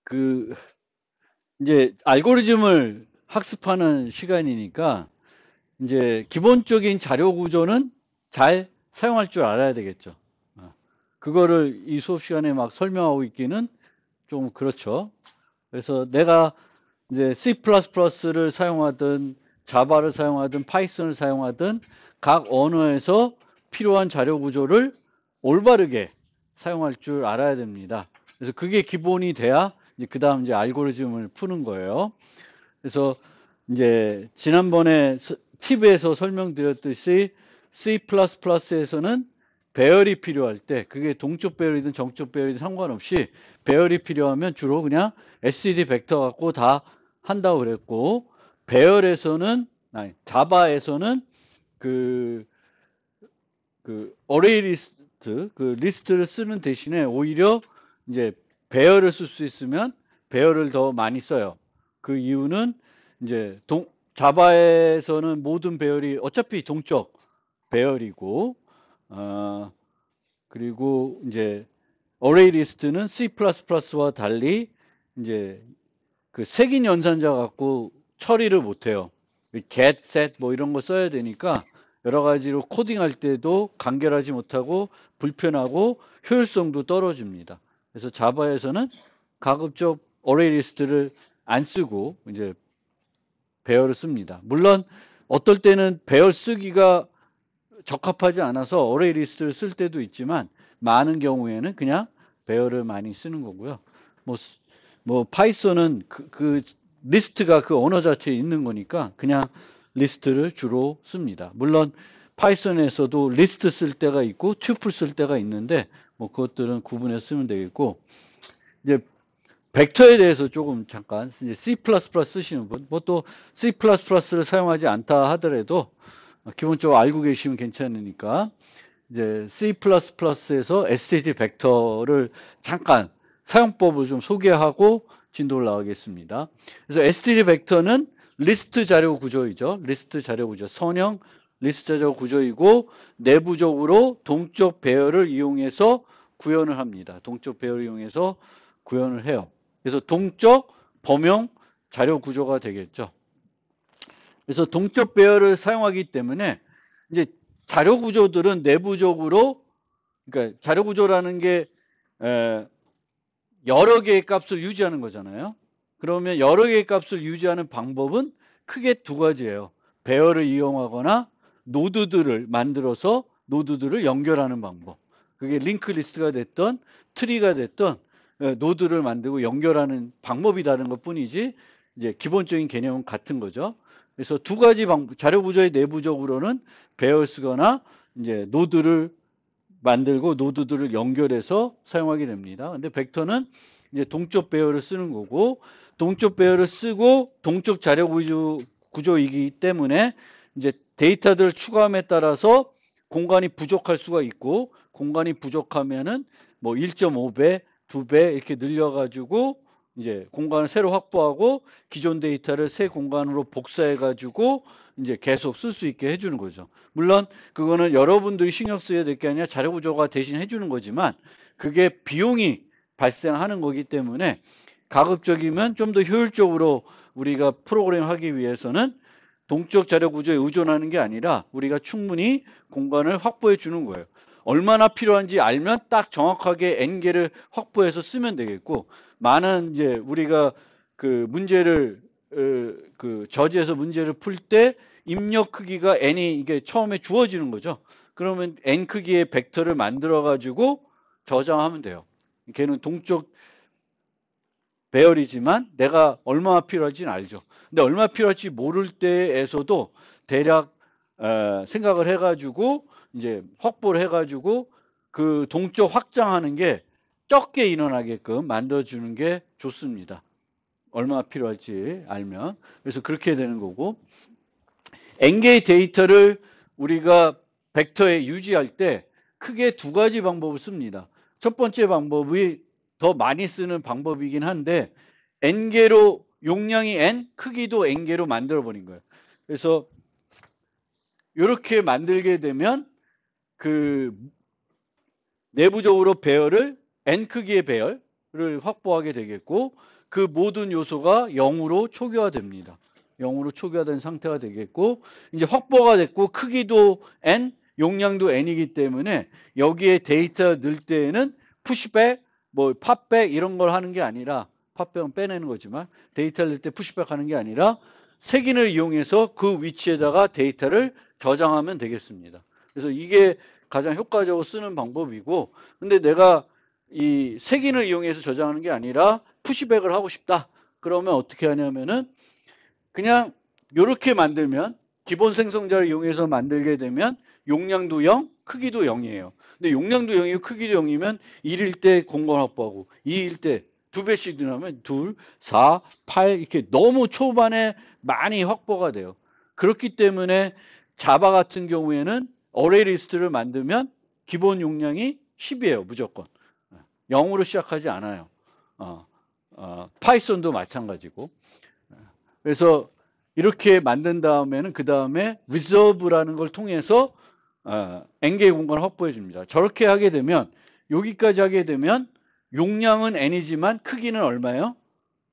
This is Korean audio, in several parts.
그 이제 알고리즘을 학습하는 시간이니까 이제 기본적인 자료 구조는 잘 사용할 줄 알아야 되겠죠. 그거를 이 수업 시간에 막 설명하고 있기는 좀 그렇죠. 그래서 내가 이제 C++를 사용하든 자바를 사용하든 파이썬을 사용하든 각 언어에서 필요한 자료 구조를 올바르게 사용할 줄 알아야 됩니다. 그래서 그게 기본이 돼야 그 다음 이제 알고리즘을 푸는 거예요. 그래서 이제 지난번에 팁에서 설명드렸듯이 C++에서는 배열이 필요할 때 그게 동적 배열이든 정적 배열이든 상관없이 배열이 필요하면 주로 그냥 std 벡터 갖고 다 한다고 그랬고 배열에서는 아니 자바에서는 그, 그 어레이 리스트 그 리스트를 쓰는 대신에 오히려 이제 배열을 쓸 수 있으면 배열을 더 많이 써요. 그 이유는 이제 자바에서는 모든 배열이 어차피 동적 배열이고 그리고 이제 어레이 리스트는 C++와 달리 이제 그 색인 연산자 갖고 처리를 못 해요. get, set 뭐 이런 거 써야 되니까 여러 가지로 코딩할 때도 간결하지 못하고 불편하고 효율성도 떨어집니다. 그래서 자바에서는 가급적 어레이 리스트를 안 쓰고 이제 배열을 씁니다. 물론 어떨 때는 배열 쓰기가 적합하지 않아서 어레이 리스트를 쓸 때도 있지만 많은 경우에는 그냥 배열을 많이 쓰는 거고요. 뭐, 뭐 파이썬은 그 리스트가 그 언어 자체에 있는 거니까 그냥 리스트를 주로 씁니다. 물론 파이썬에서도 리스트 쓸 때가 있고 튜플 쓸 때가 있는데 뭐 그것들은 구분해서 쓰면 되겠고 이제 벡터에 대해서 조금 잠깐 이제 C++ 쓰시는 분, 뭐 또 C++를 사용하지 않다 하더라도 기본적으로 알고 계시면 괜찮으니까 이제 C++에서 std 벡터를 잠깐 사용법을 좀 소개하고 진도를 나가겠습니다. 그래서 std 벡터는 리스트 자료 구조이죠. 리스트 자료 구조, 선형 리스트 자료 구조이고 내부적으로 동적 배열을 이용해서 구현을 합니다. 동적 배열을 이용해서 구현을 해요. 그래서 동적 범용 자료 구조가 되겠죠. 그래서 동적 배열을 사용하기 때문에 이제 자료 구조들은 내부적으로 그러니까 자료 구조라는 게 여러 개의 값을 유지하는 거잖아요. 그러면 여러 개의 값을 유지하는 방법은 크게 두 가지예요. 배열을 이용하거나 노드들을 만들어서 노드들을 연결하는 방법. 그게 링크 리스트가 됐던 트리가 됐던 노드를 만들고 연결하는 방법이 다른 것 뿐이지 이제 기본적인 개념은 같은 거죠. 그래서 두 가지 방법, 자료 구조의 내부적으로는 배열 쓰거나 이제 노드를 만들고 노드들을 연결해서 사용하게 됩니다. 근데 벡터는 이제 동적 배열을 쓰는 거고 동적 배열을 쓰고 동적 자료 구조이기 때문에 이제 데이터들을 추가함에 따라서 공간이 부족할 수가 있고 공간이 부족하면은 뭐 1.5배, 2배 이렇게 늘려가지고 이제 공간을 새로 확보하고 기존 데이터를 새 공간으로 복사해가지고 이제 계속 쓸 수 있게 해주는 거죠. 물론 그거는 여러분들이 신경 써야 될 게 아니라 자료 구조가 대신 해주는 거지만 그게 비용이 발생하는 거기 때문에 가급적이면 좀 더 효율적으로 우리가 프로그램 하기 위해서는 동적 자료 구조에 의존하는 게 아니라 우리가 충분히 공간을 확보해 주는 거예요. 얼마나 필요한지 알면 딱 정확하게 n개를 확보해서 쓰면 되겠고 많은 이제 우리가 그 문제를 그 저지해서 문제를 풀 때 입력 크기가 n이 이게 처음에 주어지는 거죠. 그러면 n 크기의 벡터를 만들어 가지고 저장하면 돼요. 걔는 동적 배열이지만 내가 얼마나 필요할지는 알죠. 근데 얼마 필요할지 모를 때에서도 대략 생각을 해가지고 이제 확보를 해가지고 그 동적 확장하는 게 적게 일어나게끔 만들어주는 게 좋습니다. 얼마나 필요할지 알면. 그래서 그렇게 되는 거고 n개의 데이터를 우리가 벡터에 유지할 때 크게 두 가지 방법을 씁니다. 첫 번째 방법이 더 많이 쓰는 방법이긴 한데 n개로 용량이 n, 크기도 n개로 만들어 버린 거예요. 그래서 이렇게 만들게 되면 그 내부적으로 배열을 n 크기의 배열을 확보하게 되겠고 그 모든 요소가 0으로 초기화됩니다. 0으로 초기화된 상태가 되겠고 이제 확보가 됐고 크기도 n, 용량도 n이기 때문에 여기에 데이터 넣을 때에는 푸시백, 뭐 팝백 이런 걸 하는 게 아니라 팝백은 빼내는 거지만 데이터를 넣을 때 푸시백 하는 게 아니라 색인을 이용해서 그 위치에다가 데이터를 저장하면 되겠습니다. 그래서 이게 가장 효과적으로 쓰는 방법이고 근데 내가 이 색인을 이용해서 저장하는 게 아니라 푸시백을 하고 싶다. 그러면 어떻게 하냐면은 그냥 이렇게 만들면 기본 생성자를 이용해서 만들게 되면 용량도 0, 크기도 0이에요. 근데 용량도 0이고 크기도 0이면 1일 때 공간 확보하고 2일 때 2배씩 늘어나면 2, 4, 8 이렇게 너무 초반에 많이 확보가 돼요. 그렇기 때문에 자바 같은 경우에는 어레이 리스트를 만들면 기본 용량이 10이에요. 무조건. 0으로 시작하지 않아요. 파이썬도 마찬가지고. 그래서 이렇게 만든 다음에는 그 다음에 reserve라는 걸 통해서 n개의 공간을 확보해 줍니다. 저렇게 하게 되면 여기까지 하게 되면 용량은 n이지만 크기는 얼마예요?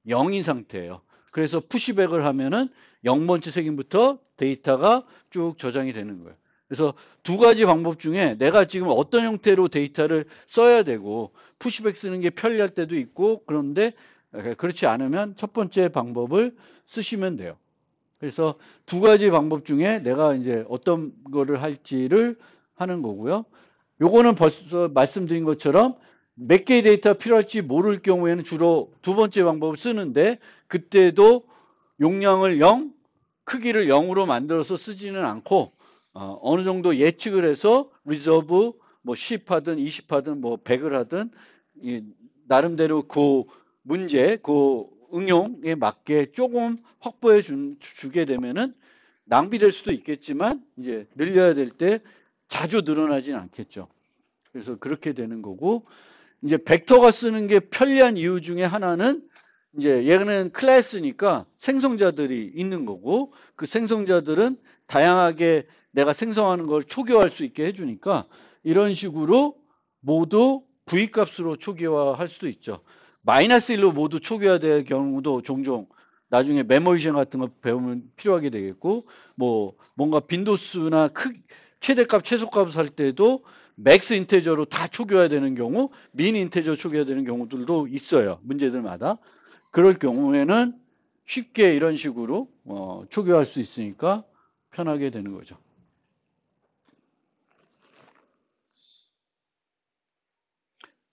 0인 상태예요. 그래서 푸시백을 하면은 0번째 색인부터 데이터가 쭉 저장이 되는 거예요. 그래서 두 가지 방법 중에 내가 지금 어떤 형태로 데이터를 써야 되고 푸시백 쓰는 게 편리할 때도 있고 그런데 그렇지 않으면 첫 번째 방법을 쓰시면 돼요. 그래서 두 가지 방법 중에 내가 이제 어떤 거를 할지를 하는 거고요. 요거는 벌써 말씀드린 것처럼 몇 개의 데이터가 필요할지 모를 경우에는 주로 두 번째 방법을 쓰는데 그때도 용량을 0, 크기를 0으로 만들어서 쓰지는 않고 어느 정도 예측을 해서 reserve 뭐 10 하든 20 하든 뭐 100을 하든 나름대로 그 문제, 그 응용에 맞게 조금 확보해 주게 되면은 낭비될 수도 있겠지만 이제 늘려야 될 때 자주 늘어나진 않겠죠. 그래서 그렇게 되는 거고 이제 벡터가 쓰는 게 편리한 이유 중에 하나는 이제 얘는 클래스니까 생성자들이 있는 거고 그 생성자들은 다양하게 내가 생성하는 걸 초기화할 수 있게 해주니까 이런 식으로 모두 V 값으로 초기화할 수도 있죠. 마이너스 1로 모두 초기화될 경우도 종종 나중에 메모리션 같은 거 배우면 필요하게 되겠고 뭐 뭔가 빈도수나 최대값 최소값을 살 때도 맥스 인테저로 다 초기화되는 경우 민 인테저 초기화되는 경우들도 있어요. 문제들마다. 그럴 경우에는 쉽게 이런 식으로 초기화할 수 있으니까 편하게 되는 거죠.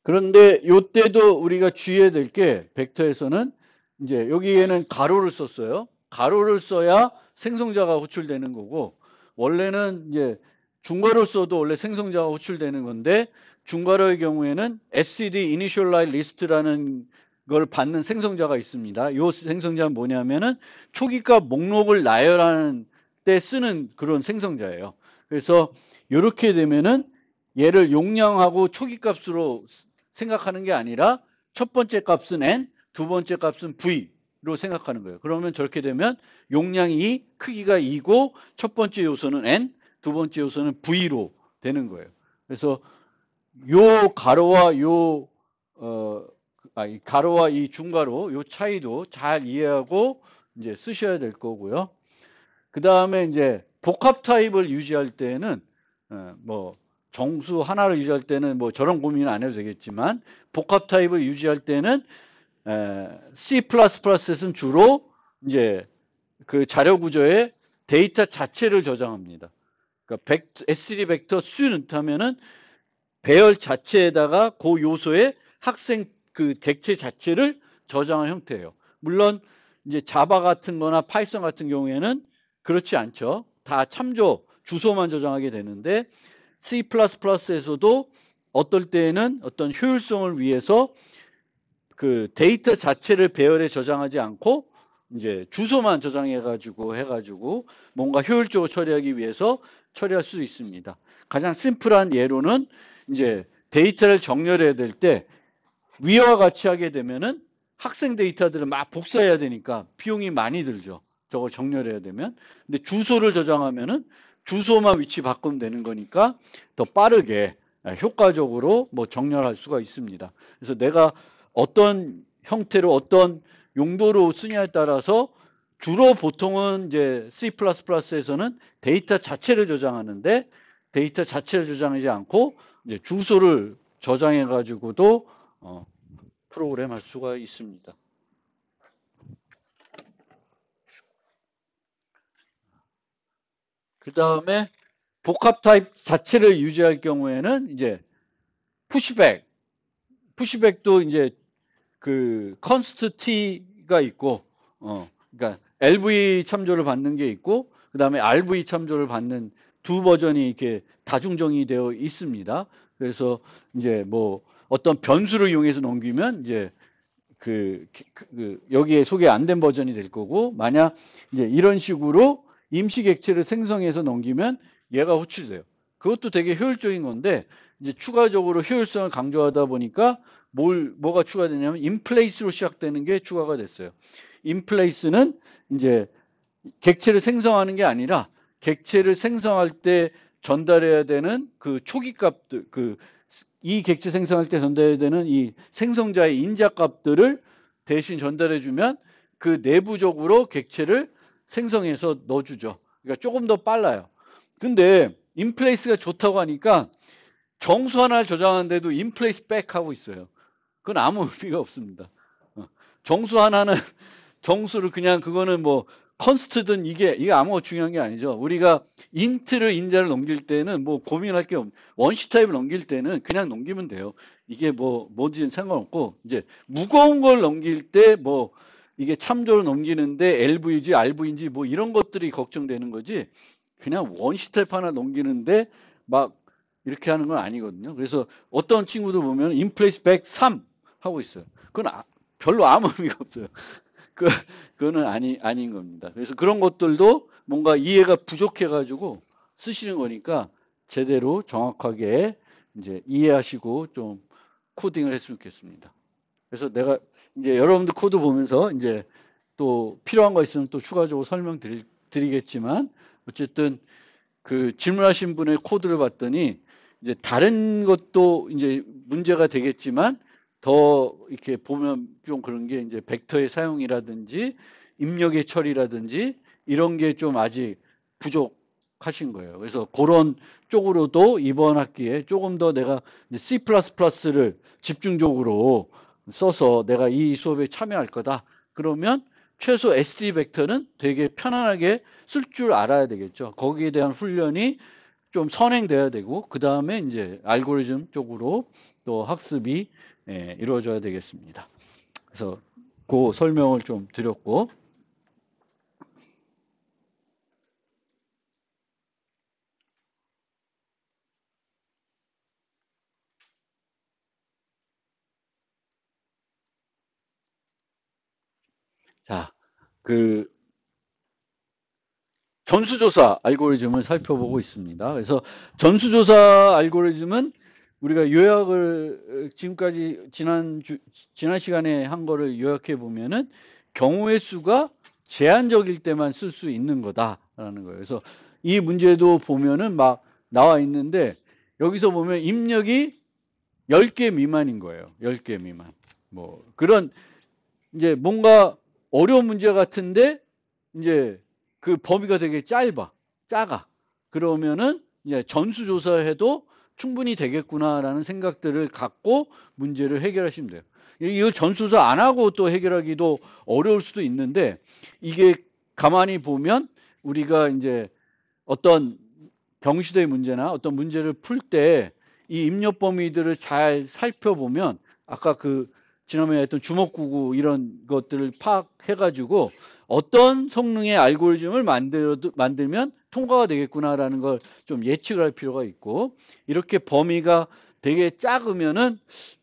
그런데 이때도 우리가 주의해야 될 게 벡터에서는 이제 여기에는 가로를 썼어요. 가로를 써야 생성자가 호출되는 거고 원래는 이제 중괄호를 써도 원래 생성자가 호출되는 건데 중괄호의 경우에는 std initialize list라는 걸 받는 생성자가 있습니다. 이 생성자는 뭐냐면은 초기값 목록을 나열하는 때 쓰는 그런 생성자예요. 그래서 이렇게 되면은 얘를 용량하고 초기값으로 생각하는 게 아니라 첫 번째 값은 n, 두 번째 값은 v로 생각하는 거예요. 그러면 저렇게 되면 용량이 2, 크기가 2고 첫 번째 요소는 n, 두 번째 요소는 v로 되는 거예요. 그래서 요 가로와 가로와 이 중가로 요 차이도 잘 이해하고 이제 쓰셔야 될 거고요. 그 다음에 이제 복합 타입을 유지할 때는 뭐 정수 하나를 유지할 때는 뭐 저런 고민은 안 해도 되겠지만 복합 타입을 유지할 때는 C++에서는 주로 이제 그 자료 구조에 데이터 자체를 저장합니다. 그러니까 S3 벡터 수는 하면은 배열 자체에다가 그 요소의 학생 그 객체 자체를 저장한 형태예요. 물론 이제 자바 같은 거나 파이썬 같은 경우에는 그렇지 않죠. 다 참조 주소만 저장하게 되는데 C++에서도 어떨 때에는 어떤 효율성을 위해서 그 데이터 자체를 배열에 저장하지 않고 이제 주소만 저장해가지고 뭔가 효율적으로 처리하기 위해서 처리할 수 있습니다. 가장 심플한 예로는 이제 데이터를 정렬해야 될 때 위와 같이 하게 되면은 학생 데이터들을 막 복사해야 되니까 비용이 많이 들죠. 저걸 정렬해야 되면. 근데 주소를 저장하면은 주소만 위치 바꾸면 되는 거니까 더 빠르게 효과적으로 뭐 정렬할 수가 있습니다. 그래서 내가 어떤 형태로 어떤 용도로 쓰냐에 따라서 주로 보통은 이제 C++에서는 데이터 자체를 저장하는데 데이터 자체를 저장하지 않고 이제 주소를 저장해 가지고도 프로그램 할 수가 있습니다. 그 다음에 복합 타입 자체를 유지할 경우에는 이제 푸시백도 이제 그 컨스트 T가 있고, 그러니까 LV 참조를 받는 게 있고, 그 다음에 RV 참조를 받는 두 버전이 이렇게 다중정의 되어 있습니다. 그래서 이제 뭐 어떤 변수를 이용해서 넘기면 이제 여기에 소개 안 된 버전이 될 거고, 만약 이제 이런 식으로 임시 객체를 생성해서 넘기면 얘가 호출돼요. 그것도 되게 효율적인 건데, 이제 추가적으로 효율성을 강조하다 보니까 뭐가 추가되냐면 인플레이스로 시작되는 게 추가가 됐어요. 인플레이스는 이제 객체를 생성하는 게 아니라 객체를 생성할 때 전달해야 되는 그 초기 값들, 이 객체 생성할 때 전달해야 되는 이 생성자의 인자 값들을 대신 전달해주면 그 내부적으로 객체를 생성해서 넣어주죠. 그러니까 조금 더 빨라요. 근데 인플레이스가 좋다고 하니까 정수 하나를 저장하는데도 인플레이스 백 하고 있어요. 그건 아무 의미가 없습니다. 정수 하나는 정수를 그냥 그거는 뭐 컨스트든 이게 아무 중요한 게 아니죠. 우리가 인트를 인자를 넘길 때는 뭐 고민할 게 없. 원시 타입을 넘길 때는 그냥 넘기면 돼요. 이게 뭐지는 상관없고 이제 무거운 걸 넘길 때 뭐 이게 참조를 넘기는데 LV인지 RV인지 뭐 이런 것들이 걱정되는 거지. 그냥 원시 타입 하나 넘기는데 막 이렇게 하는 건 아니거든요. 그래서 어떤 친구들 보면 인플레이스 103 하고 있어요. 그건 별로 아무 의미가 없어요. 그, 그거는 아닌 겁니다. 그래서 그런 것들도 뭔가 이해가 부족해가지고 쓰시는 거니까 제대로 정확하게 이제 이해하시고 좀 코딩을 했으면 좋겠습니다. 그래서 내가 이제 여러분들 코드 보면서 이제 또 필요한 거 있으면 또 추가적으로 설명드리겠지만 어쨌든 그 질문하신 분의 코드를 봤더니 이제 다른 것도 이제 문제가 되겠지만 더 이렇게 보면 좀 그런 게 이제 벡터의 사용이라든지 입력의 처리라든지 이런 게 좀 아직 부족하신 거예요. 그래서 그런 쪽으로도 이번 학기에 조금 더 내가 C++를 집중적으로 써서 내가 이 수업에 참여할 거다. 그러면 최소 SD 벡터는 되게 편안하게 쓸 줄 알아야 되겠죠. 거기에 대한 훈련이 좀 선행돼야 되고 그 다음에 이제 알고리즘 쪽으로 또 학습이 이루어져야 되겠습니다. 그래서 그 설명을 좀 드렸고 자, 그 전수조사 알고리즘을 살펴보고 있습니다. 그래서 전수조사 알고리즘은 우리가 요약을 지금까지 지난 시간에 한 거를 요약해 보면은 경우의 수가 제한적일 때만 쓸 수 있는 거다라는 거예요. 그래서 이 문제도 보면은 막 나와 있는데 여기서 보면 입력이 10개 미만인 거예요. 10개 미만. 뭐 그런 이제 뭔가 어려운 문제 같은데 이제 그 범위가 되게 작아. 그러면은 이제 전수조사해도 충분히 되겠구나라는 생각들을 갖고 문제를 해결하시면 돼요. 이걸 전수조사 안 하고 또 해결하기도 어려울 수도 있는데 이게 가만히 보면 우리가 이제 어떤 병시대의 문제나 어떤 문제를 풀 때 이 입력 범위들을 잘 살펴보면 아까 지난번에 했던 주먹구구 이런 것들을 파악해가지고 어떤 성능의 알고리즘을 만들면 통과가 되겠구나라는 걸 좀 예측을 할 필요가 있고 이렇게 범위가 되게 작으면은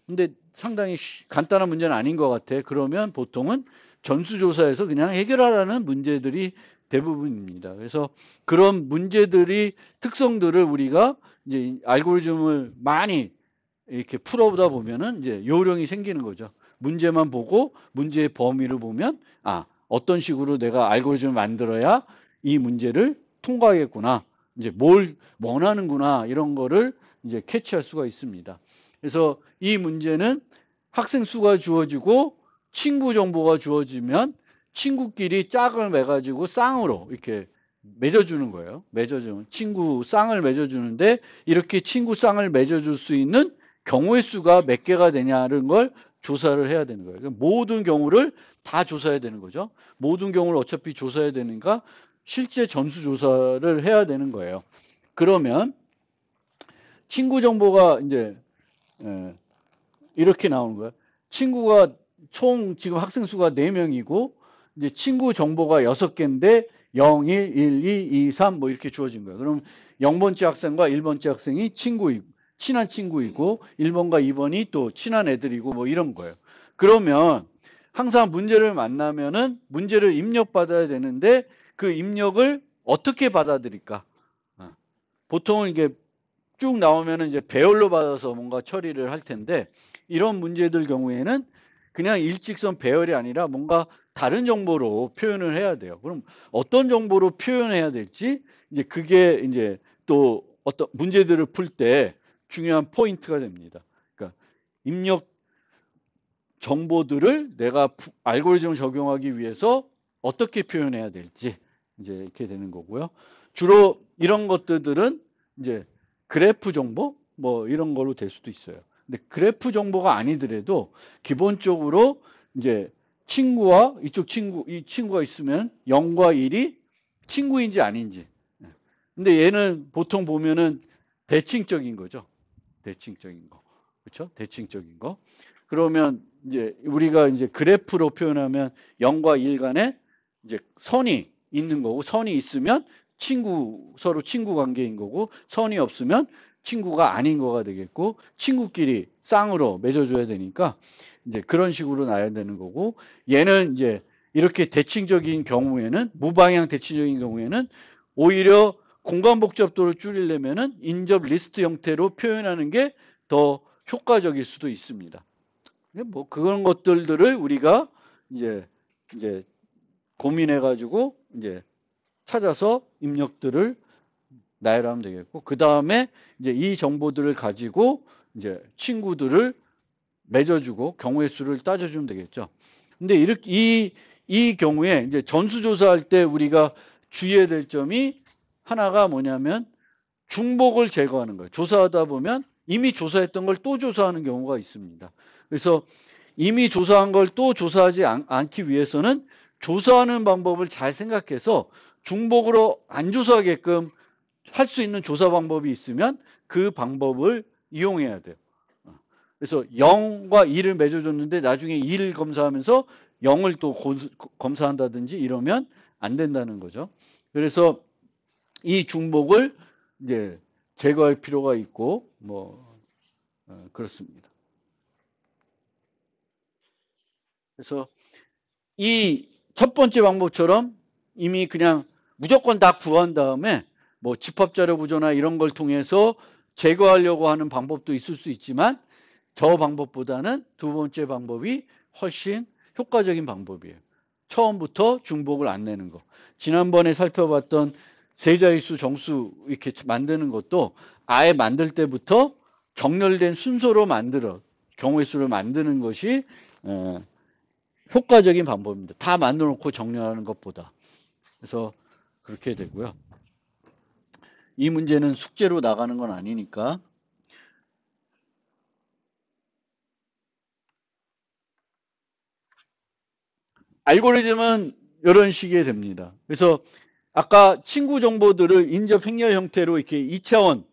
근데 상당히 간단한 문제는 아닌 것 같아. 그러면 보통은 전수조사에서 그냥 해결하라는 문제들이 대부분입니다. 그래서 그런 문제들이 특성들을 우리가 이제 알고리즘을 많이 이렇게 풀어보다 보면은 이제 요령이 생기는 거죠. 문제만 보고 문제의 범위를 보면 어떤 식으로 내가 알고리즘을 만들어야 이 문제를 통과하겠구나. 이제 뭘 원하는구나 이런 거를 이제 캐치할 수가 있습니다. 그래서 이 문제는 학생 수가 주어지고 친구 정보가 주어지면 친구끼리 짝을 매가지고 쌍으로 이렇게 맺어주는 거예요. 맺어주는 친구 쌍을 맺어주는데 이렇게 친구 쌍을 맺어줄 수 있는 경우의 수가 몇 개가 되냐는 걸 조사를 해야 되는 거예요. 모든 경우를 다 조사해야 되는 거죠. 모든 경우를 어차피 조사해야 되니까 실제 전수 조사를 해야 되는 거예요. 그러면 친구 정보가 이제 이렇게 나오는 거예요. 친구가 총 지금 학생 수가 4명이고 이제 친구 정보가 6개인데 0, 1, 1, 2, 2, 3 뭐 이렇게 주어진 거예요. 그럼 0번째 학생과 1번째 학생이 친한 친구이고 1번과 2번이 또 친한 애들이고 뭐 이런 거예요. 그러면 항상 문제를 만나면은 문제를 입력받아야 되는데 그 입력을 어떻게 받아들일까? 보통은 이게 쭉 나오면은 이제 배열로 받아서 뭔가 처리를 할 텐데 이런 문제들 경우에는 그냥 일직선 배열이 아니라 뭔가 다른 정보로 표현을 해야 돼요. 그럼 어떤 정보로 표현해야 될지 이제 그게 이제 또 어떤 문제들을 풀 때 중요한 포인트가 됩니다. 그러니까 입력 정보들을 내가 알고리즘을 적용하기 위해서 어떻게 표현해야 될지 이제 이렇게 되는 거고요. 주로 이런 것들은 이제 그래프 정보 뭐 이런 걸로 될 수도 있어요. 근데 그래프 정보가 아니더라도 기본적으로 이제 친구와 이쪽 친구 이 친구가 있으면 0과 1이 친구인지 아닌지. 근데 얘는 보통 보면은 대칭적인 거죠. 대칭적인 거. 그렇죠? 대칭적인 거. 그러면 이제 우리가 이제 그래프로 표현하면 0과 1 간에 이제 선이 있는 거고 선이 있으면 서로 친구 관계인 거고 선이 없으면 친구가 아닌 거가 되겠고 친구끼리 쌍으로 맺어줘야 되니까 이제 그런 식으로 나야 되는 거고 얘는 이제 이렇게 대칭적인 경우에는 무방향 대칭적인 경우에는 오히려 공간 복잡도를 줄이려면은 인접 리스트 형태로 표현하는 게 더 효과적일 수도 있습니다. 뭐 그런 것들을 우리가 이제 고민해가지고 이제 찾아서 입력들을 나열하면 되겠고 그 다음에 이제 이 정보들을 가지고 이제 친구들을 맺어주고 경우의 수를 따져주면 되겠죠. 근데 이렇게 이 경우에 이제 전수조사할 때 우리가 주의해야 될 점이 하나가 뭐냐면 중복을 제거하는 거예요. 조사하다 보면 이미 조사했던 걸 또 조사하는 경우가 있습니다. 그래서 이미 조사한 걸 또 조사하지 않기 위해서는 조사하는 방법을 잘 생각해서 중복으로 안 조사하게끔 할 수 있는 조사 방법이 있으면 그 방법을 이용해야 돼요. 그래서 0과 2를 맺어줬는데 나중에 2를 검사하면서 0을 또 검사한다든지 이러면 안 된다는 거죠. 그래서 이 중복을 이제 제거할 필요가 있고 뭐 그렇습니다. 그래서 이 첫 번째 방법처럼 이미 그냥 무조건 다 구한 다음에 뭐 집합자료 구조나 이런 걸 통해서 제거하려고 하는 방법도 있을 수 있지만 저 방법보다는 두 번째 방법이 훨씬 효과적인 방법이에요. 처음부터 중복을 안 내는 거. 지난번에 살펴봤던 세 자릿수 정수 이렇게 만드는 것도 아예 만들 때부터 정렬된 순서로 경우의 수를 만드는 것이 효과적인 방법입니다. 다 만들어 놓고 정렬하는 것보다. 그래서 그렇게 되고요. 이 문제는 숙제로 나가는 건 아니니까. 알고리즘은 이런 식이 됩니다. 그래서 아까 친구 정보들을 인접 행렬 형태로 이렇게 2차원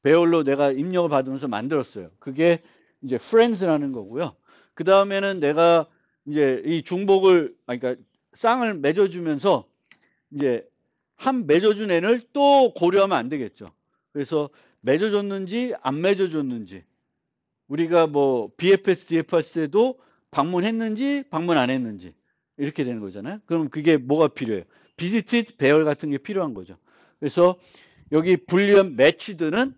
배열로 내가 입력을 받으면서 만들었어요. 그게 이제 friends라는 거고요. 그 다음에는 내가 이제 이 중복을, 그러니까 쌍을 맺어주면서 이제 한 맺어준 애를 또 고려하면 안 되겠죠. 그래서 맺어줬는지 안 맺어줬는지 우리가 뭐 BFS, DFS에도 방문했는지 방문 안 했는지 이렇게 되는 거잖아요. 그럼 그게 뭐가 필요해요? 비지트 배열 같은 게 필요한 거죠. 그래서 여기 불리한 매치드는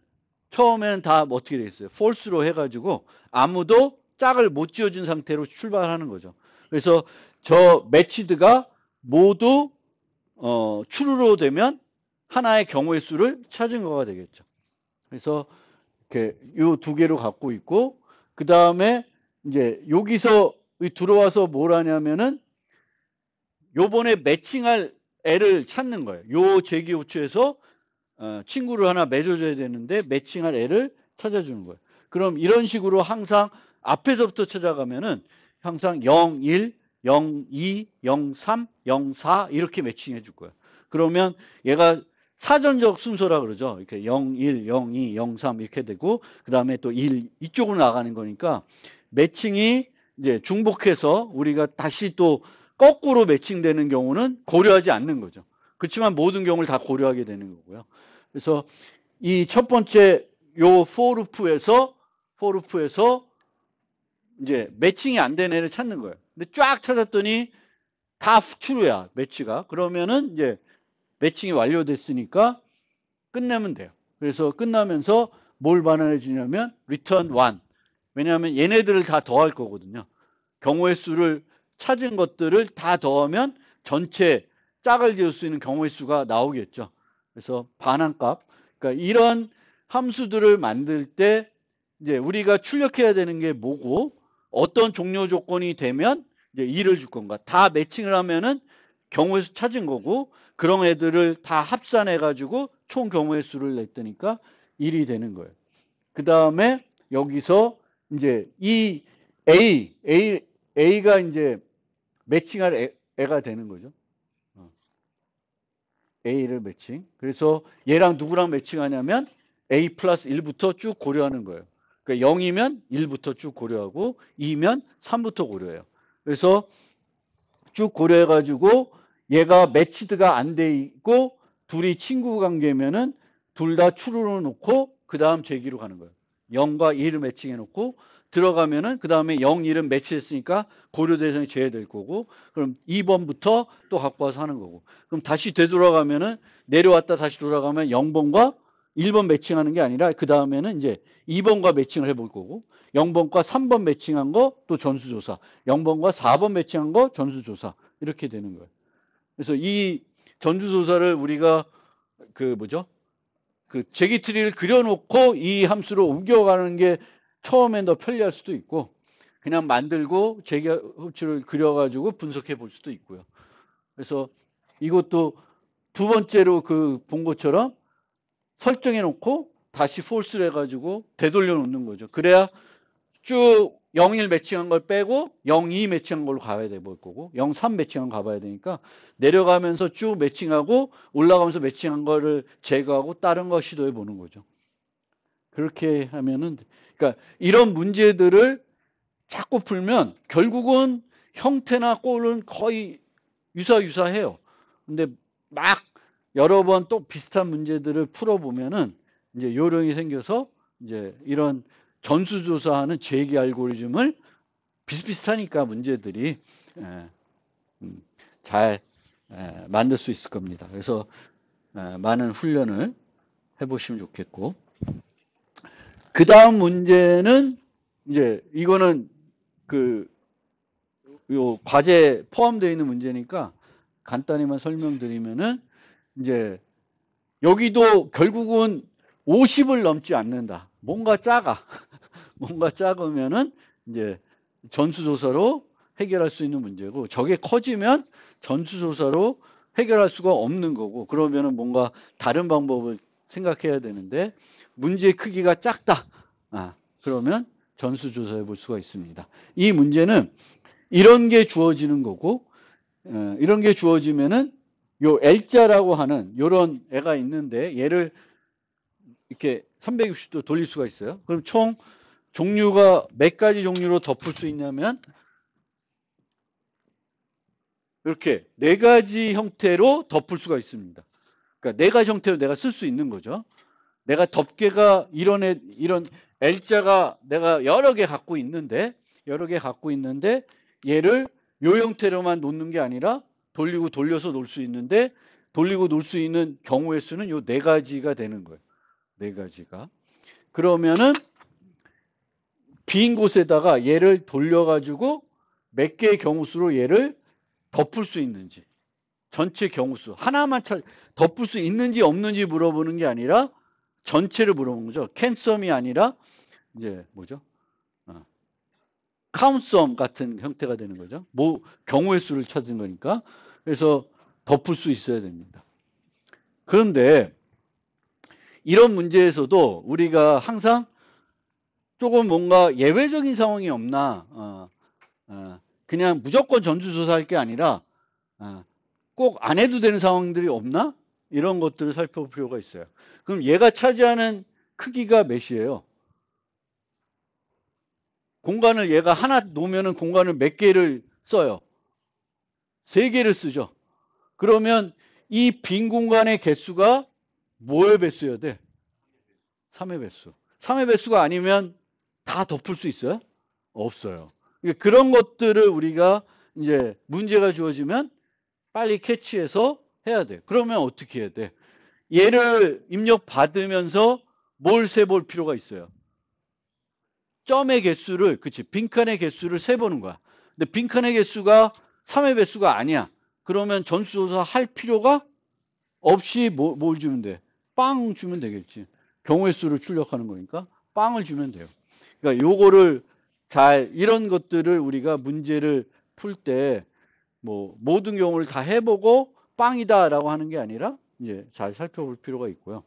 처음에는 다 어떻게 되겠어요? false로 해가지고 아무도 짝을 못 지어준 상태로 출발하는 거죠. 그래서 저 매치드가 모두 true로 되면 하나의 경우의 수를 찾은 거가 되겠죠. 그래서 이렇게 이 두 개로 갖고 있고 그 다음에 이제 여기서 들어와서 뭘 하냐면은 요번에 매칭할 애를 찾는 거예요. 요 제기호추에서 친구를 하나 맺어줘야 되는데 매칭할 애를 찾아주는 거예요. 그럼 이런 식으로 항상 앞에서부터 찾아가면은 항상 0, 1, 0, 2, 0, 3, 0, 4 이렇게 매칭해 줄 거예요. 그러면 얘가 사전적 순서라 그러죠. 이렇게 0, 1, 0, 2, 0, 3 이렇게 되고 그 다음에 또 1 이쪽으로 나가는 거니까 매칭이 이제 중복해서 우리가 다시 또 거꾸로 매칭되는 경우는 고려하지 않는 거죠. 그렇지만 모든 경우를 다 고려하게 되는 거고요. 그래서 이 첫 번째 요 for loop에서 이제 매칭이 안 되는 애를 찾는 거예요. 근데 쫙 찾았더니 다 true야, 매치가. 그러면은 이제 매칭이 완료됐으니까 끝내면 돼요. 그래서 끝나면서 뭘 반환해 주냐면 return 1. 왜냐하면 얘네들을 다 더할 거거든요. 경우의 수를 찾은 것들을 다 더하면 전체 짝을 지을 수 있는 경우의 수가 나오겠죠. 그래서 반환값. 그러니까 이런 함수들을 만들 때 이제 우리가 출력해야 되는 게 뭐고 어떤 종료 조건이 되면 이제 2를 줄 건가. 다 매칭을 하면은 경우의 수 찾은 거고 그런 애들을 다 합산해 가지고 총 경우의 수를 냈더니까 1이 되는 거예요. 그 다음에 여기서 이제 이 A가 이제 매칭할 애가 되는 거죠. A를 매칭. 그래서 얘랑 누구랑 매칭하냐면 A 플러스 1부터 쭉 고려하는 거예요. 그러니까 0이면 1부터 쭉 고려하고 2면 3부터 고려해요. 그래서 쭉 고려해가지고 얘가 매치드가 안 돼 있고 둘이 친구 관계면은 둘 다 true로 놓고 그 다음 제기로 가는 거예요. 0과 1을 매칭해 놓고 들어가면은 그 다음에 0, 1은 매치했으니까 고려 대상이 제외될 거고 그럼 2번부터 또 갖고 와서 하는 거고 그럼 다시 되돌아가면은 내려왔다 다시 돌아가면 0번과 1번 매칭하는 게 아니라 그 다음에는 이제 2번과 매칭을 해볼 거고 0번과 3번 매칭한 거 또 전수조사 0번과 4번 매칭한 거 전수조사 이렇게 되는 거예요. 그래서 이 전수조사를 우리가 그 뭐죠? 그 제기트리를 그려놓고 이 함수로 옮겨가는 게 처음엔 더 편리할 수도 있고 그냥 만들고 제기호추를 그려가지고 분석해 볼 수도 있고요. 그래서 이것도 두 번째로 그 본 것처럼 설정해 놓고 다시 false를 해가지고 되돌려 놓는 거죠. 그래야 쭉 0, 1 매칭한 걸 빼고 0, 2 매칭한 걸로 가야 될 거고 0, 3 매칭한 거 가봐야 되니까 내려가면서 쭉 매칭하고 올라가면서 매칭한 거를 제거하고 다른 거 시도해 보는 거죠. 그렇게 하면은 그러니까 이런 문제들을 자꾸 풀면 결국은 형태나 꼴은 거의 유사해요. 근데 막 여러 번 또 비슷한 문제들을 풀어보면은 이제 요령이 생겨서 이제 이런 전수조사하는 제기 알고리즘을 비슷비슷하니까 문제들이 잘 만들 수 있을 겁니다. 그래서 많은 훈련을 해보시면 좋겠고 그 다음 문제는 이제 이거는 그 요 과제에 포함되어 있는 문제니까 간단히만 설명드리면은 이제 여기도 결국은 50을 넘지 않는다. 뭔가 작아. 뭔가 작으면은 이제 전수조사로 해결할 수 있는 문제고 저게 커지면 전수조사로 해결할 수가 없는 거고 그러면은 뭔가 다른 방법을 생각해야 되는데 문제의 크기가 작다. 그러면 전수조사해 볼 수가 있습니다. 이 문제는 이런 게 주어지는 거고 이런 게 주어지면은 요 L자라고 하는 요런 애가 있는데 얘를 이렇게 360도 돌릴 수가 있어요. 그럼 총 종류가 몇 가지 종류로 덮을 수 있냐면 이렇게 네 가지 형태로 덮을 수가 있습니다. 그러니까 네 가지 형태로 내가 쓸 수 있는 거죠. 내가 덮개가 이런 L자가 내가 여러 개 갖고 있는데 얘를 요 형태로만 놓는 게 아니라 돌리고 돌려서 놓을 수 있는데 돌리고 놓을 수 있는 경우의 수는 요 네 가지가 되는 거예요. 네 가지가. 그러면은 빈 곳에다가 얘를 돌려가지고 몇 개의 경우수로 얘를 덮을 수 있는지 전체 경우수 하나만 덮을 수 있는지 없는지 물어보는 게 아니라 전체를 물어보는 거죠. 캔썸이 아니라 이제 뭐죠? 카운트썸 같은 형태가 되는 거죠. 경우의 수를 찾은 거니까. 그래서 덮을 수 있어야 됩니다. 그런데 이런 문제에서도 우리가 항상 조금 뭔가 예외적인 상황이 없나, 그냥 무조건 전수조사할 게 아니라 꼭 안 해도 되는 상황들이 없나? 이런 것들을 살펴볼 필요가 있어요. 그럼 얘가 차지하는 크기가 몇이에요? 공간을 얘가 하나 놓으면 공간을 몇 개를 써요? 3개를 쓰죠. 그러면 이 빈 공간의 개수가 뭐의 배수여야 돼? 3의 배수. 3의 배수가 아니면 다 덮을 수 있어요? 없어요. 그런 것들을 우리가 이제 문제가 주어지면 빨리 캐치해서 해야 돼. 그러면 어떻게 해야 돼? 얘를 입력받으면서 뭘 세볼 필요가 있어요? 점의 개수를, 그치, 빈칸의 개수를 세보는 거야. 근데 빈칸의 개수가 3의 배수가 아니야. 그러면 전수조사 할 필요가 없이 뭘 주면 돼? 빵 주면 되겠지. 경우의 수를 출력하는 거니까 빵을 주면 돼요. 그러니까 요거를 이런 것들을 우리가 문제를 풀 때 모든 경우를 다 해보고 빵이다라고 하는 게 아니라 이제 잘 살펴볼 필요가 있고요.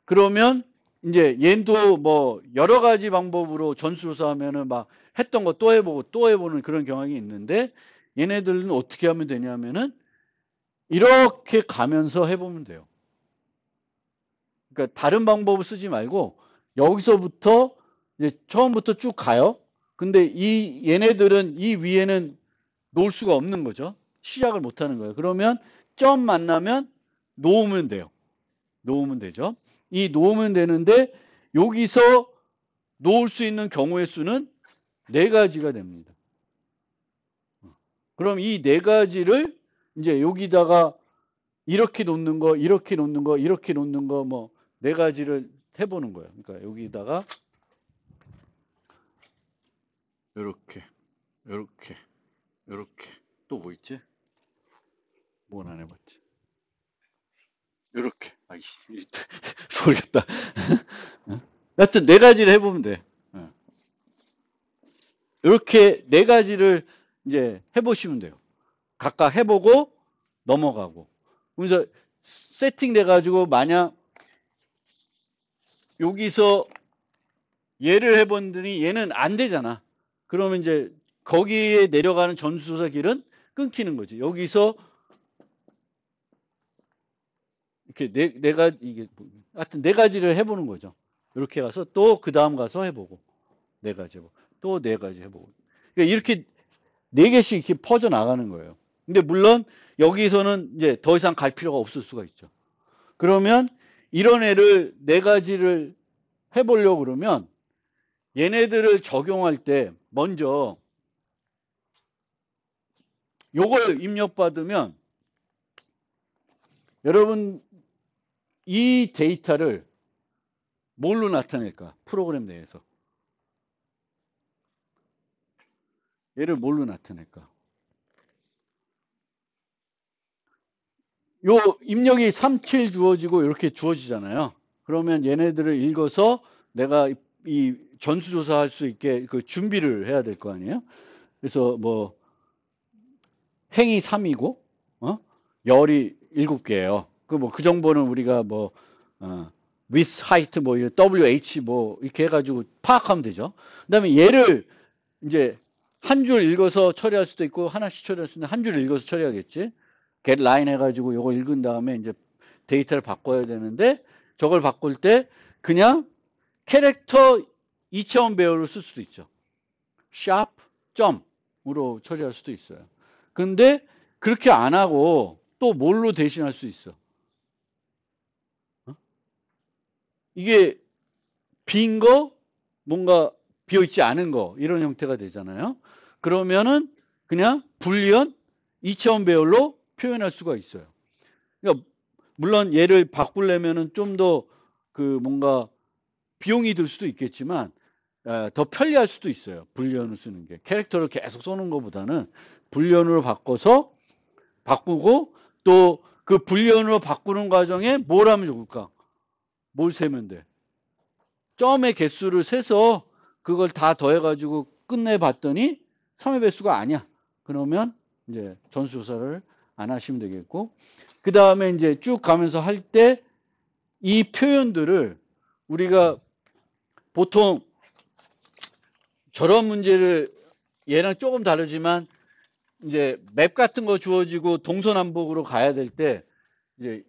그러면 이제 얘도 여러 가지 방법으로 전수조사하면은 막 했던 거 또 해보고 또 해보는 그런 경향이 있는데 얘네들은 어떻게 하면 되냐면은 이렇게 가면서 해보면 돼요. 그러니까 다른 방법을 쓰지 말고 여기서부터 이제 처음부터 쭉 가요. 근데 얘네들은 이 위에는 놓을 수가 없는 거죠. 시작을 못 하는 거예요. 그러면 점 만나면 놓으면 돼요. 놓으면 되죠. 이 놓으면 되는데 여기서 놓을 수 있는 경우의 수는 4가지가 됩니다. 그럼 이 4가지를 이제 여기다가 이렇게 놓는 거, 이렇게 놓는 거, 이렇게 놓는 거 4가지를 해보는 거예요. 그러니까 여기다가 이렇게, 이렇게, 이렇게 또 뭐 있지? 뭔 안 해봤지? 이렇게. 아이씨, 모르겠다. 하여튼 4가지를 해보면 돼. 이렇게 4가지를 이제 해보시면 돼요. 각각 해보고 넘어가고. 그래서 세팅돼가지고 만약 여기서 얘를 해봤더니 얘는 안 되잖아. 그러면 이제 거기에 내려가는 전수조사 길은 끊기는 거지. 여기서 이렇게 이게 하여튼 4가지를 해보는 거죠. 이렇게 가서 또 그 다음 가서 해보고 4가지 해보고 또 4가지 해보고. 그러니까 이렇게 4개씩 이렇게 퍼져 나가는 거예요. 근데 물론 여기서는 이제 더 이상 갈 필요가 없을 수가 있죠. 그러면 이런 애를 4가지를 해보려고 그러면 얘네들을 적용할 때 먼저 요걸 입력받으면 여러분 이 데이터를 뭘로 나타낼까? 프로그램 내에서. 얘를 뭘로 나타낼까? 요 입력이 37 주어지고 이렇게 주어지잖아요. 그러면 얘네들을 읽어서 내가 이 전수조사할 수 있게 그 준비를 해야 될 거 아니에요? 그래서 행이 3이고 열이 7개예요. 그 정보는 우리가 with height WH 이렇게 해가지고 파악하면 되죠. 그다음에 얘를 이제 한 줄 읽어서 처리할 수도 있고 하나씩 처리할 수 있는데 한 줄 읽어서 처리하겠지. get line 해가지고 이거 읽은 다음에 이제 데이터를 바꿔야 되는데 저걸 바꿀 때 그냥 캐릭터 2차원 배열을 쓸 수도 있죠. sharp 점으로 처리할 수도 있어요. 근데 그렇게 안 하고 또 뭘로 대신할 수 있어? 이게 빈 거, 뭔가 비어있지 않은 거 이런 형태가 되잖아요. 그러면은 그냥 불리언 2차원 배열로 표현할 수가 있어요. 그러니까 물론 얘를 바꾸려면은 좀 더 뭔가 비용이 들 수도 있겠지만 더 편리할 수도 있어요. 불리언을 쓰는 게. 캐릭터를 계속 써는 것보다는 불리언으로 바꾸고 또 그 불리언으로 바꾸는 과정에 뭘 하면 좋을까? 뭘 세면 돼? 점의 개수를 세서 그걸 다 더해가지고 끝내 봤더니 3의 배수가 아니야. 그러면 이제 전수조사를 안 하시면 되겠고, 그 다음에 이제 쭉 가면서 할 때 이 표현들을 우리가 보통 저런 문제를 얘랑 조금 다르지만 이제 맵 같은 거 주어지고 동서남북으로 가야 될 때 이제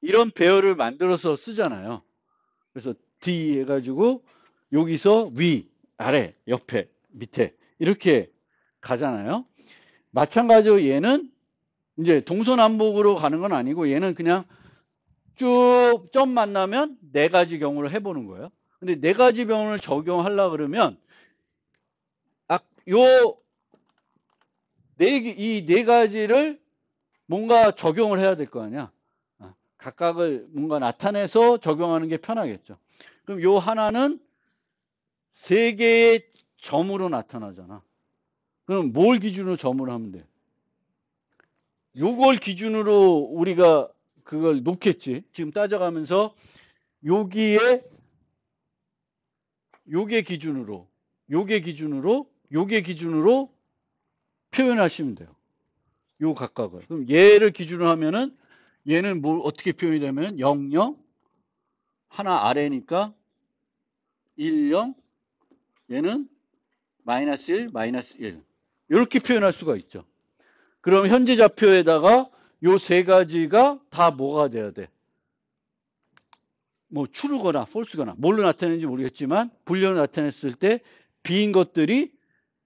이런 배열을 만들어서 쓰잖아요. 그래서 D 해가지고 여기서 위, 아래, 옆에, 밑에 이렇게 가잖아요. 마찬가지로 얘는 이제 동서남북으로 가는 건 아니고 얘는 그냥 쭉 점 만나면 네 가지 경우를 해보는 거예요. 근데 네 가지 경우를 적용하려 그러면 요 이 네 가지를 뭔가 적용을 해야 될 거 아니야. 각각을 뭔가 나타내서 적용하는 게 편하겠죠. 그럼 요 하나는 세 개의 점으로 나타나잖아. 그럼 뭘 기준으로 점을 하면 돼? 요걸 기준으로 우리가 그걸 놓겠지. 지금 따져가면서 여기에 요게 기준으로 요게 기준으로 요게 기준으로 표현하시면 돼요. 요 각각을. 그럼 얘를 기준으로 하면은 얘는 뭘 어떻게 표현이 되면 0, 0 하나 아래니까 1, 0 얘는 마이너스 1, 마이너스 1 이렇게 표현할 수가 있죠. 그럼 현재 좌표에다가 요 세 가지가 다 뭐가 돼야 돼? 뭐 true거나 false거나 뭘로 나타내는지 모르겠지만 불려로 나타냈을 때 비인 것들이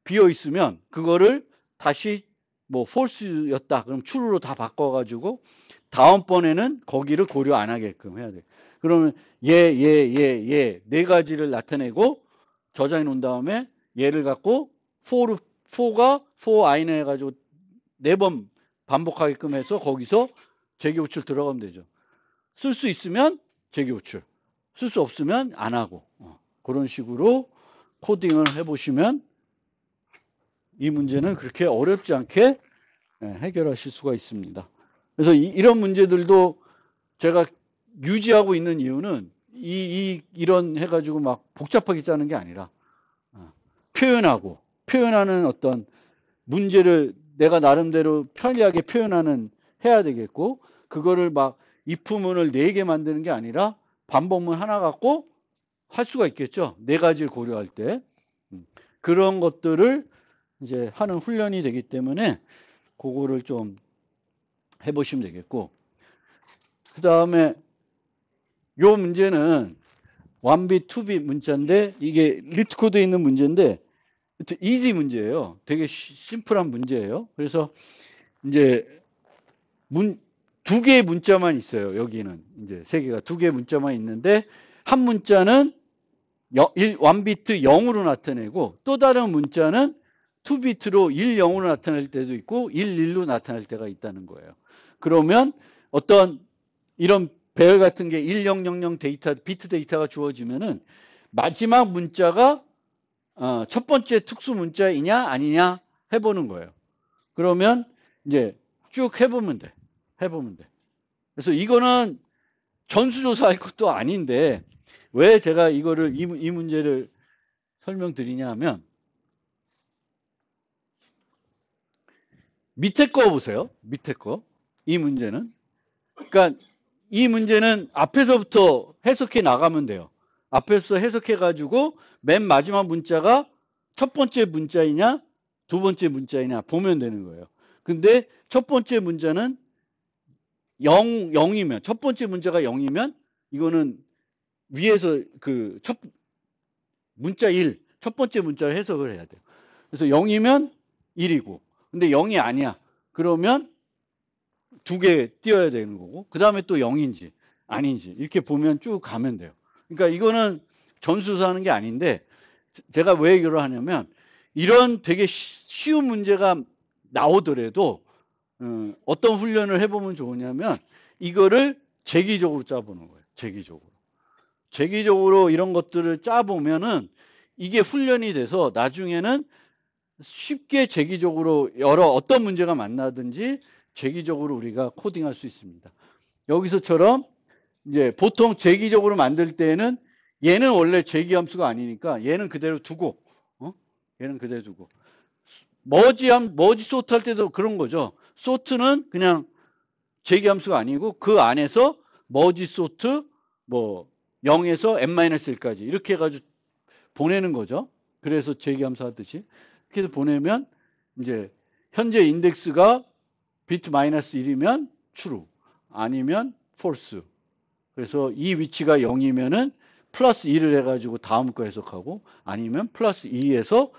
비어 있으면 그거를 다시 뭐 false였다. 그럼 true로 다 바꿔가지고 다음번에는 거기를 고려 안 하게끔 해야 돼. 그러면 네 가지를 나타내고 저장해 놓은 다음에 얘를 갖고 for가 for i는 해가지고 네 번 반복하게끔 해서 거기서 재기호출 들어가면 되죠. 쓸 수 있으면 재기호출, 쓸 수 없으면 안 하고 그런 식으로 코딩을 해보시면 이 문제는 그렇게 어렵지 않게 해결하실 수가 있습니다. 그래서 이런 문제들도 제가 유지하고 있는 이유는 이런 해가지고 막 복잡하게 짜는 게 아니라 표현하는 어떤 문제를 내가 나름대로 편리하게 표현하는 해야 되겠고 그거를 막 if문을 4개 만드는 게 아니라 반복문 하나 갖고 할 수가 있겠죠. 4가지를 고려할 때 그런 것들을 이제 하는 훈련이 되기 때문에 그거를 좀 해보시면 되겠고 그 다음에 요 문제는 1B, 2B 문자인데 이게 리트 코드에 있는 문제인데 이지 문제예요. 되게 심플한 문제예요. 그래서 이제 두 개의 문자만 있어요. 여기는 이제 세 개가 두 개의 문자만 있는데 한 문자는 1비트 0으로 나타내고 또 다른 문자는 2비트로 1, 0으로 나타낼 때도 있고 1, 1로 나타낼 때가 있다는 거예요. 그러면 어떤 이런 배열 같은 게 1000 데이터, 비트 데이터가 주어지면은 마지막 문자가 첫 번째 특수 문자이냐 아니냐 해보는 거예요. 그러면 이제 쭉 해보면 돼. 그래서 이거는 전수조사할 것도 아닌데 왜 제가 이거를 이 문제를 설명드리냐 하면 밑에 거 보세요. 밑에 거. 이 문제는. 그러니까 이 문제는 앞에서부터 해석해 나가면 돼요. 앞에서 해석해 가지고 맨 마지막 문자가 첫 번째 문자이냐 두 번째 문자이냐 보면 되는 거예요. 근데 첫 번째 문자는 0이면 첫 번째 문자가 0이면 이거는 위에서 그 문자 1, 첫 번째 문자를 해석을 해야 돼요. 그래서 0이면 1이고 근데 0이 아니야. 그러면 두 개 띄어야 되는 거고 그 다음에 또 0인지 아닌지 이렇게 보면 쭉 가면 돼요. 그러니까 이거는 전수조사하는 게 아닌데 제가 왜 이걸 하냐면 이런 되게 쉬운 문제가 나오더라도 어떤 훈련을 해보면 좋으냐면 이거를 재기적으로 짜보는 거예요. 재기적으로 이런 것들을 짜보면은 이게 훈련이 돼서 나중에는 쉽게 재기적으로 어떤 문제가 만나든지 재기적으로 우리가 코딩할 수 있습니다. 여기서처럼 이제 보통 재기적으로 만들 때는 얘는 원래 재기 함수가 아니니까 얘는 그대로 두고, 얘는 그대로 두고. 머지 소트 할 때도 그런 거죠. 소트는 그냥 재기 함수가 아니고 그 안에서 머지 소트 뭐 0에서 n-1까지 이렇게 해가지고 보내는 거죠. 그래서 재기 함수 하듯이. 이렇게 해서 보내면 이제 현재 인덱스가 비트 마이너스 1이면 true, 아니면 false. 그래서 이 위치가 0이면은 플러스 2를 해가지고 다음 거 해석하고, 아니면 플러스 2에서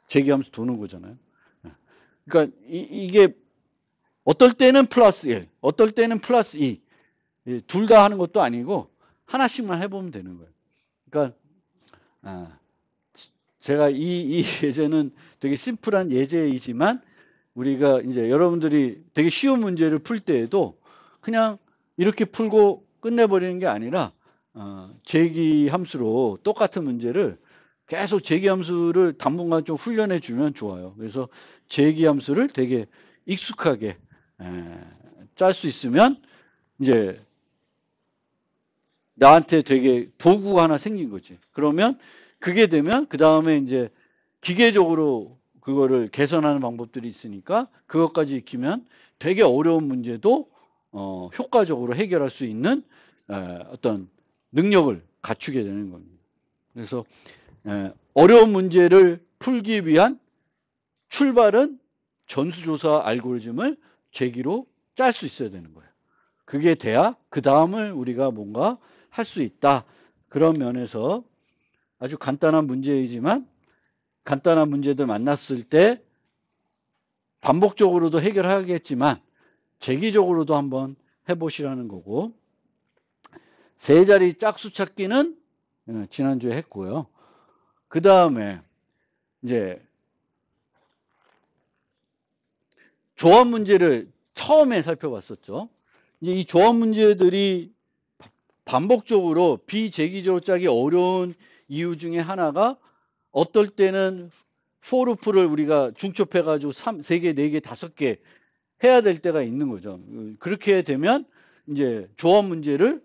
재기함수 도는 거잖아요. 그러니까 이게 어떨 때는 플러스 1, 어떨 때는 플러스 2, 둘 다 하는 것도 아니고 하나씩만 해보면 되는 거예요. 그러니까 제가 이 예제는 되게 심플한 예제이지만 우리가 이제 여러분들이 되게 쉬운 문제를 풀 때에도 그냥 이렇게 풀고 끝내버리는 게 아니라 재기 함수로 똑같은 문제를 계속 재기 함수를 당분간 좀 훈련해 주면 좋아요. 그래서 재기 함수를 되게 익숙하게 짤 수 있으면 이제 나한테 되게 도구가 하나 생긴 거지. 그러면 그게 되면 그 다음에 이제 기계적으로 그거를 개선하는 방법들이 있으니까 그것까지 익히면 되게 어려운 문제도 효과적으로 해결할 수 있는 어떤 능력을 갖추게 되는 겁니다. 그래서 어려운 문제를 풀기 위한 출발은 전수조사 알고리즘을 재기로 짤 수 있어야 되는 거예요. 그게 돼야 그 다음을 우리가 뭔가 할 수 있다. 그런 면에서 아주 간단한 문제이지만 간단한 문제들 만났을 때 반복적으로도 해결하겠지만 재기적으로도 한번 해보시라는 거고, 세 자리 짝수 찾기는 지난주에 했고요. 그 다음에 이제 조합 문제를 처음에 살펴봤었죠. 이제 이 조합 문제들이 반복적으로 비재기적으로 짜기 어려운 이유 중에 하나가 어떨 때는 포루프를 우리가 중첩해가지고 3개, 4개, 5개 해야 될 때가 있는 거죠. 그렇게 되면 이제 조합 문제를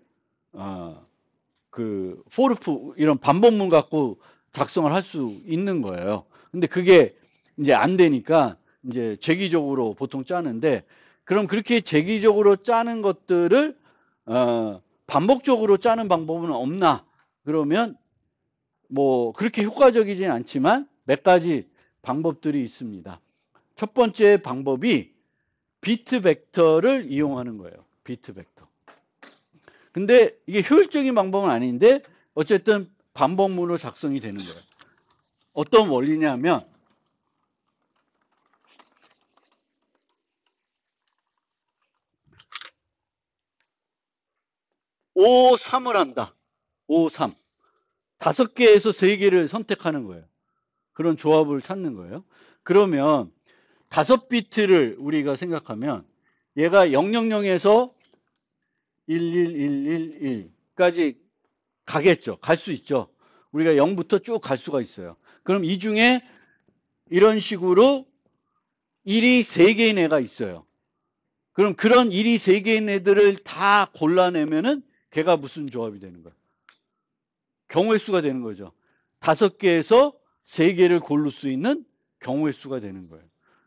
그 포루프 이런 반복문 갖고 작성을 할 수 있는 거예요. 근데 그게 이제 안 되니까 이제 재기적으로 보통 짜는데, 그럼 그렇게 재기적으로 짜는 것들을 반복적으로 짜는 방법은 없나? 그러면 뭐 그렇게 효과적이진 않지만 몇 가지 방법들이 있습니다. 첫 번째 방법이 비트 벡터를 이용하는 거예요. 비트 벡터. 근데 이게 효율적인 방법은 아닌데 어쨌든 반복문으로 작성이 되는 거예요. 어떤 원리냐면 5, 3을 한다. 5, 3. 5개에서 3개를 선택하는 거예요. 그런 조합을 찾는 거예요. 그러면 5비트를 우리가 생각하면 얘가 000에서 11111까지 가겠죠. 갈 수 있죠. 우리가 0부터 쭉 갈 수가 있어요. 그럼 이 중에 이런 식으로 1이 3개인 애가 있어요. 그럼 그런 1이 3개인 애들을 다 골라내면은 걔가 무슨 조합이 되는 거예요? 경우의 수가 되는 거죠. 5개에서 3개를 고를 수 있는 경우의 수가 되는 거예요.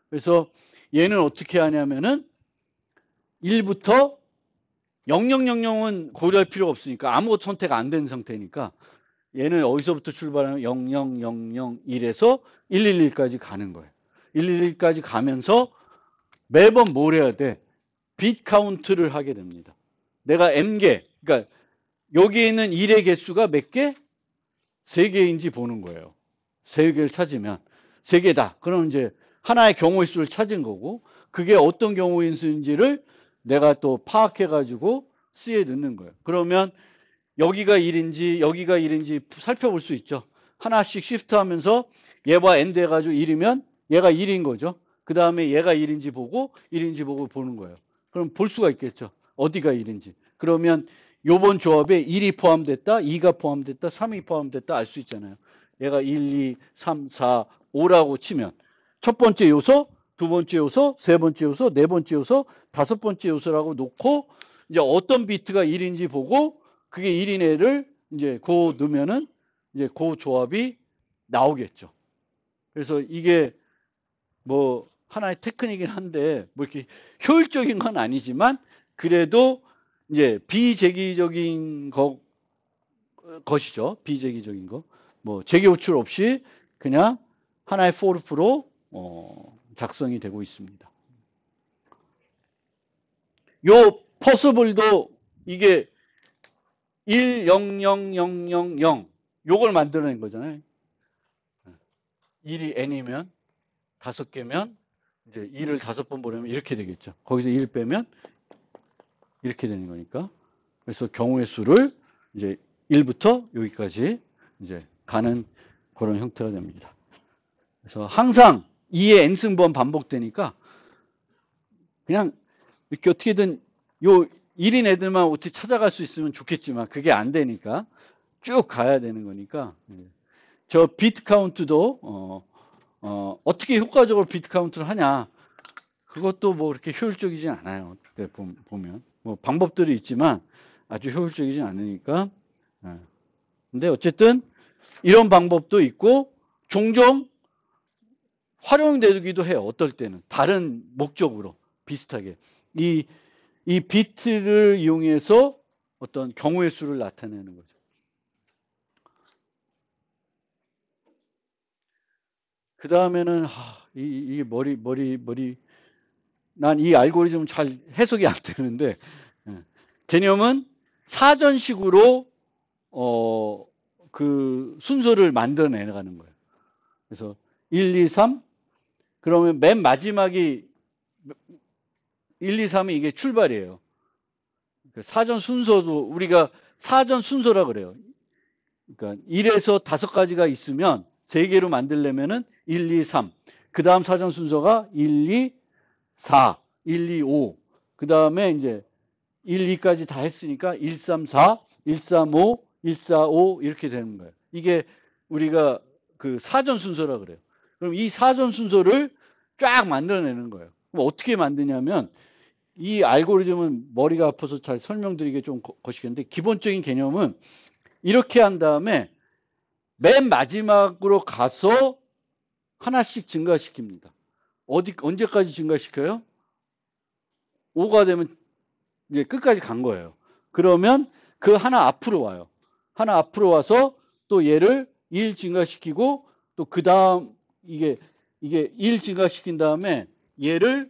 그래서 얘는 어떻게 하냐면은 1부터 0000은 고려할 필요가 없으니까 아무것도 선택 안 된 상태니까 얘는 어디서부터 출발하면 00001에서 111까지 가는 거예요. 111까지 가면서 매번 뭘 해야 돼? 빗 카운트를 하게 됩니다. 내가 m개, 그러니까 여기에 있는 1의 개수가 몇 개? 3개인지 보는 거예요. 3개를 찾으면 3개다. 그럼 이제 하나의 경우의 수를 찾은 거고, 그게 어떤 경우의 수인지를 내가 또 파악해가지고 C에 넣는 거예요. 그러면 여기가 1인지 여기가 1인지 살펴볼 수 있죠. 하나씩 시프트하면서 얘와 AND 해가지고 1이면 얘가 1인 거죠. 그 다음에 얘가 1인지 보고 1인지 보고 보는 거예요. 그럼 볼 수가 있겠죠. 어디가 1인지. 그러면 요번 조합에 1이 포함됐다, 2가 포함됐다, 3이 포함됐다 알 수 있잖아요. 얘가 1, 2, 3, 4, 5라고 치면 첫 번째 요소, 두 번째 요소, 세 번째 요소, 네 번째 요소, 다섯 번째 요소라고 놓고 이제 어떤 비트가 1인지 보고 그게 1인 애를 이제 고 넣으면은 이제 그 조합이 나오겠죠. 그래서 이게 뭐 하나의 테크닉이긴 한데 뭐 이렇게 효율적인 건 아니지만 그래도 이제 비재기적인 것이죠. 비재기적인 거. 뭐 재기 호출 없이 그냥 하나의 포르프로 작성이 되고 있습니다. 요 퍼스블도 이게 1, 0, 0, 0, 0, 0 요걸 만들어낸 거잖아요. 1이 n이면 5개면 이제 2를 5번 보내면 이렇게 되겠죠. 거기서 1 빼면 이렇게 되는 거니까. 그래서 경우의 수를 이제 1부터 여기까지 이제 가는 그런 형태가 됩니다. 그래서 항상 2의 n승번 반복되니까 그냥 이렇게 어떻게든 요 1인 애들만 어떻게 찾아갈 수 있으면 좋겠지만 그게 안 되니까 쭉 가야 되는 거니까 저 비트 카운트도 어떻게 효과적으로 비트 카운트를 하냐 그것도 뭐 그렇게 효율적이진 않아요. 보면 뭐 방법들이 있지만 아주 효율적이진 않으니까 근데 어쨌든 이런 방법도 있고 종종 활용되기도 해요. 어떨 때는 다른 목적으로 비슷하게 이 비트를 이용해서 어떤 경우의 수를 나타내는 거죠. 그 다음에는 이게 머리 난 이 알고리즘 잘 해석이 안 되는데 개념은 사전식으로 그 순서를 만들어내가는 거예요. 그래서 1, 2, 3 그러면 맨 마지막이 1, 2, 3이 이게 출발이에요. 사전 순서도 우리가 사전 순서라 그래요. 그러니까 1에서 5가지가 있으면 3개로 만들려면은 1, 2, 3. 그 다음 사전 순서가 1, 2, 4, 1, 2, 5. 그 다음에 이제 1, 2까지 다 했으니까 1, 3, 4, 1, 3, 5, 1, 4, 5 이렇게 되는 거예요. 이게 우리가 그 사전 순서라 그래요. 그럼 이 사전 순서를 쫙 만들어내는 거예요. 그럼 어떻게 만드냐면 이 알고리즘은 머리가 아파서 잘 설명드리기 좀 거시기한데 기본적인 개념은 이렇게 한 다음에 맨 마지막으로 가서 하나씩 증가시킵니다. 언제까지 증가시켜요? 5가 되면 이제 끝까지 간 거예요. 그러면 그 하나 앞으로 와요. 하나 앞으로 와서 또 얘를 1 증가시키고 또 그 다음 이게 1 증가시킨 다음에 얘를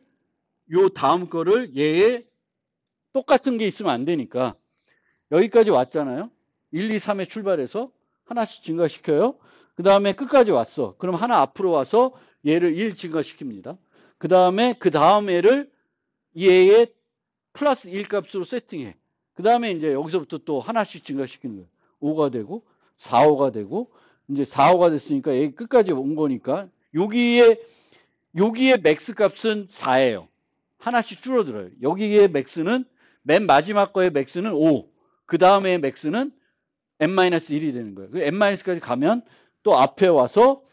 요 다음 거를 얘에 똑같은 게 있으면 안 되니까 여기까지 왔잖아요. 1, 2, 3에 출발해서 하나씩 증가시켜요. 그 다음에 끝까지 왔어. 그럼 하나 앞으로 와서 얘를 1 증가시킵니다. 그 다음에 그 다음 애를 얘의 플러스 1 값으로 세팅해. 그 다음에 이제 여기서부터 또 하나씩 증가시키는 거예요. 5가 되고 4, 5가 되고 이제 4, 5가 됐으니까 여기 끝까지 온 거니까 여기에 맥스 값은 4예요. 하나씩 줄어들어요. 여기에 맥스는 맨 마지막 거의 맥스는 5. 그 다음에 맥스는 n-1이 되는 거예요. n-까지 가면 또 앞에 와서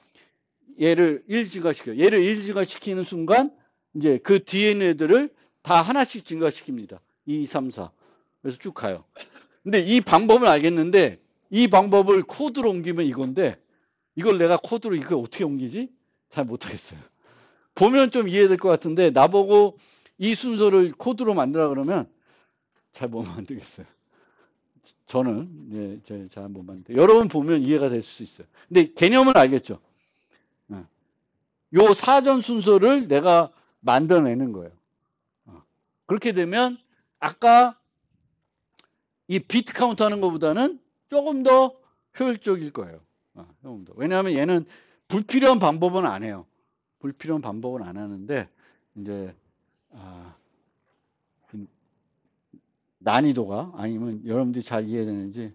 얘를 1 증가시켜요. 얘를 1 증가시키는 순간 이제 그 뒤에 있는 애들을 다 하나씩 증가시킵니다. 2, 3, 4. 그래서 쭉 가요. 근데 이 방법을 알겠는데 이 방법을 코드로 옮기면 이건데 이걸 내가 코드로 이걸 어떻게 옮기지? 잘 못하겠어요. 보면 좀 이해될 것 같은데 나보고 이 순서를 코드로 만들라 그러면 잘 못 만들겠어요. 저는 잘 못 만들. 여러분 보면 이해가 될 수 있어요. 근데 개념은 알겠죠. 요 사전 순서를 내가 만들어내는 거예요. 그렇게 되면 아까 이 비트 카운트 하는 것보다는 조금 더 효율적일 거예요. 조금 더. 왜냐하면 얘는 불필요한 방법은 안 해요. 불필요한 방법은 안 하는데 이제 난이도가 아니면 여러분들이 잘 이해되는지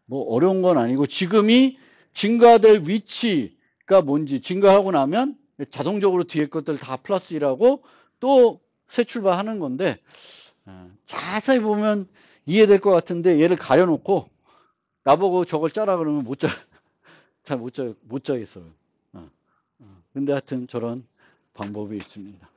뭐 어려운 건 아니고 지금이 증가될 위치가 뭔지 증가하고 나면 자동적으로 뒤에 것들 다 플러스 1하고 또 새 출발하는 건데 자세히 보면 이해될 것 같은데 얘를 가려놓고 나보고 저걸 짜라 그러면 잘 못 짜겠어요. 근데 하여튼 저런 방법이 있습니다.